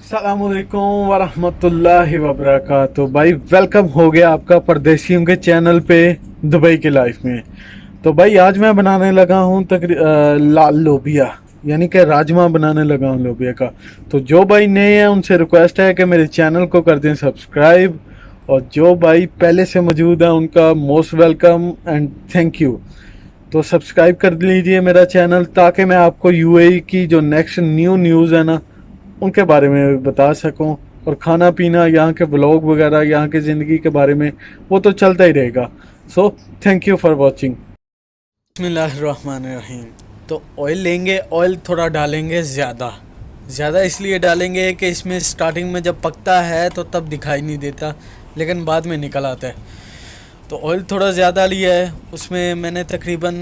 अस्सलामुअलैकुम वरहमतुल्लाहि वबरकातुहू। भाई वेलकम हो गया आपका परदेशियों के चैनल पे दुबई की लाइफ में। तो भाई आज मैं बनाने लगा हूँ लाल लोबिया, यानी कि राजमा बनाने लगा हूँ लोबिया का। तो जो भाई नए हैं उनसे रिक्वेस्ट है कि मेरे चैनल को कर दें सब्सक्राइब, और जो भाई पहले से मौजूद है उनका most welcome and thank you. तो सब्सक्राइब कर लीजिए मेरा चैनल, ताकि मैं आपको यूएई की जो नेक्स्ट न्यू न्यूज़ है ना उनके बारे में बता सकूं, और खाना पीना, यहाँ के व्लॉग वगैरह, यहाँ की ज़िंदगी के बारे में वो तो चलता ही रहेगा। So thank you for watching. बिस्मिल्लाहिर्रहमानिर्रहीम। तो ऑयल लेंगे, ऑयल थोड़ा डालेंगे ज़्यादा ज़्यादा इसलिए डालेंगे कि इसमें स्टार्टिंग में जब पकता है तो तब दिखाई नहीं देता, लेकिन बाद में निकल आता है। तो ऑयल थोड़ा ज़्यादा लिया है, उसमें मैंने तकरीबन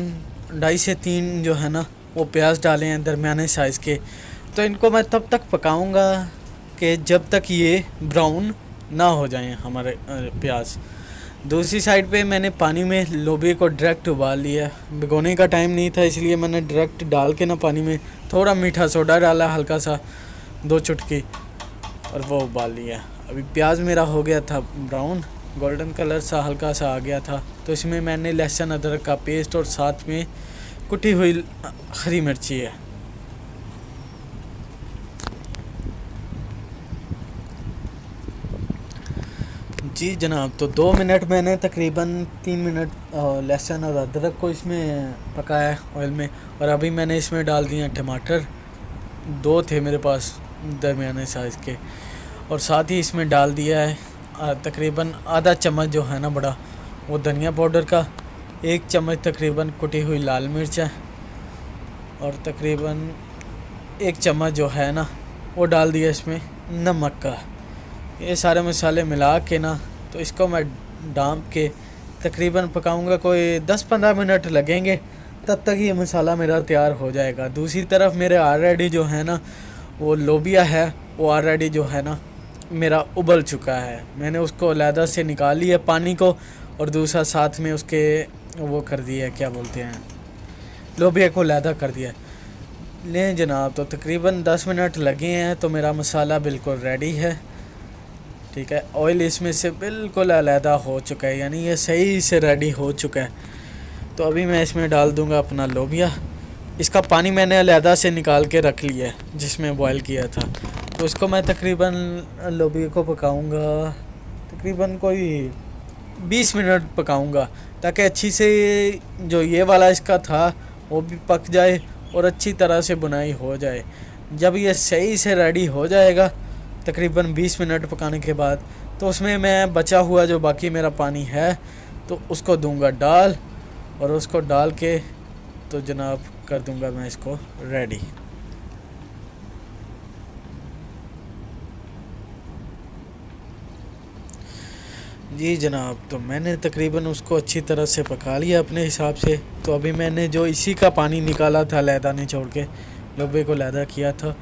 2.5 से 3 जो है ना वो प्याज डाले हैं दरमियाने साइज़ के। तो इनको मैं तब तक पकाऊंगा कि जब तक ये ब्राउन ना हो जाएं हमारे प्याज। दूसरी साइड पे मैंने पानी में लोबिया को डायरेक्ट उबाल लिया। भिगोने का टाइम नहीं था, इसलिए मैंने डायरेक्ट डाल के ना पानी में थोड़ा मीठा सोडा डाला, हल्का सा 2 चुटकी, और वो उबाल लिया। अभी प्याज मेरा हो गया था ब्राउन, गोल्डन कलर सा हल्का सा आ गया था। तो इसमें मैंने लहसुन अदरक का पेस्ट और साथ में कुटी हुई हरी मिर्ची है। जी जनाब, तो 2 मिनट मैंने तकरीबन 3 मिनट लहसुन और अदरक को इसमें पकाया ऑयल में। और अभी मैंने इसमें डाल दिए टमाटर, 2 थे मेरे पास दरमियाने साइज़ के। और साथ ही इसमें डाल दिया है तकरीबन आधा चम्मच जो है ना बड़ा वो धनिया पाउडर का, 1 चम्मच तकरीबन कुटी हुई लाल मिर्च है, और तकरीबन 1 चम्मच जो है ना वो डाल दिया इसमें नमक का। ये सारे मसाले मिला के ना तो इसको मैं डाम के तकरीबन पकाऊंगा, कोई 10-15 मिनट लगेंगे, तब तक ये मसाला मेरा तैयार हो जाएगा। दूसरी तरफ मेरे ऑलरेडी जो है ना वो लोबिया है, वो ऑलरेडी जो है ना मेरा उबल चुका है। मैंने उसको अलहदा से निकाल लिया पानी को, और दूसरा साथ में उसके वो कर दिया, क्या बोलते हैं, लोबिया को अलहदा कर दिया। लें जनाब, तो तकरीबन 10 मिनट लगे हैं तो मेरा मसाला बिल्कुल रेडी है। ठीक है, ऑयल इसमें से बिल्कुल अलहदा हो चुका है, यानी ये सही से रेडी हो चुका है। तो अभी मैं इसमें डाल दूंगा अपना लोबिया। इसका पानी मैंने अलहदा से निकाल के रख लिया है जिसमें बॉयल किया था। तो इसको मैं तकरीबन लोबिया को पकाऊंगा, तकरीबन कोई 20 मिनट पकाऊंगा, ताकि अच्छी से जो ये वाला इसका था वो भी पक जाए और अच्छी तरह से बुनाई हो जाए। जब ये सही से रेडी हो जाएगा तकरीबन 20 मिनट पकाने के बाद, तो उसमें मैं बचा हुआ जो बाकी मेरा पानी है तो उसको दूंगा डाल, और उसको डाल के तो जनाब कर दूंगा मैं इसको रेडी। जी जनाब, तो मैंने तकरीबन उसको अच्छी तरह से पका लिया अपने हिसाब से। तो अभी मैंने जो इसी का पानी निकाला था, लहदा नहीं छोड़ के, लोबे को लहदा किया था,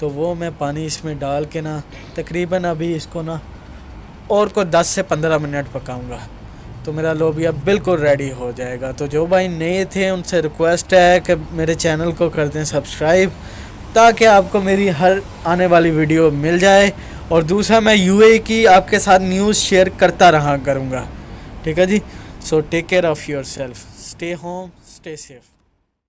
तो वो मैं पानी इसमें डाल के ना तकरीबन अभी इसको ना और को 10 से 15 मिनट पकाऊंगा, तो मेरा लोबिया बिल्कुल रेडी हो जाएगा। तो जो भाई नए थे उनसे रिक्वेस्ट है कि मेरे चैनल को कर दें सब्सक्राइब, ताकि आपको मेरी हर आने वाली वीडियो मिल जाए। और दूसरा, मैं यूएई की आपके साथ न्यूज़ शेयर करता रहा करूँगा। ठीक है जी। So take care of yourself, stay home, stay safe.